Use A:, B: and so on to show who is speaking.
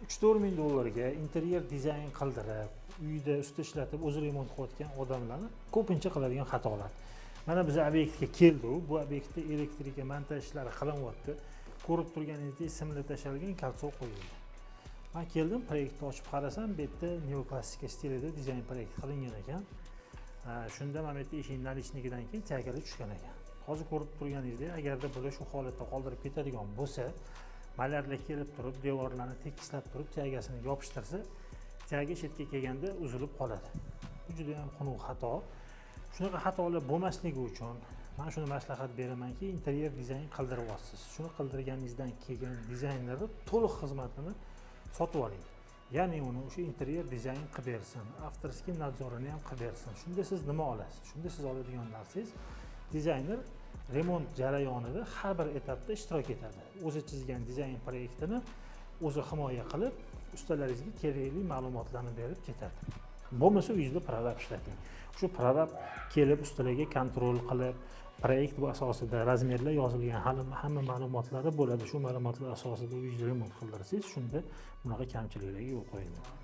A: 3-4 ming dollarga interyer dizayn qildirib, uyda usta ishlatib, o'zi remont qilayotgan odamlarni ko'pincha qiladigan xatolar. Mana biz obyektga keldi, bu obyektda elektrika montaj ishlari qilinyapti. Ko'rib turganingizdek simli tashalgan kalsov qo'yildi. Men keldim, proyektni ochib qarasam, bu yerda neoklassika stilida dizayn proyekt qilingan ekan. Shunda mana bu yerda eshik nalishnikidan keyin chagalar tushgan ekan. Hozir ko'rib turganingizdek, agarda bular shu holatda qoldirib ketadigan bo'lsa, malarlar kelib turib, devorlarni tekislab turib, chagasini yopishtirsa, chaga chetga kelganda uzilib qoladi. Bu juda ham xunuk xato. Shunaqa xatolar bo'lmasligi uchun men shuni maslahat beramanki, interyer dizayn qildiryapsiz. Shuni qildirganingizdan keyin dizaynerni to'liq xizmatini sotib oling. Ya'ni uni o'sha interyer dizayn qilib bersin, avtorskiy nadzorini ham qilib bersin. Shunda siz nima olasiz? Shunda siz oladigan narsangiz dizayner remont jarayonida har bir etapda ishtirok etadi. O'zi chizgan dizayn proyektini o'zi himoya qilib, ustalaringizga kerakli ma'lumotlarni berib ketadi. Bo'lmasa uyingizda prorab ishlating. Shu prorab kelib ustalarga kontrol qilib, proyekt asosida razmerlar yozilgan hamma ma'lumotlari bo'ladi. Shu ma'lumotlar asosida uyingizni remont qildirsangiz, shunda bunaqa kamchiliklarga yo'l qo'yilmaydi.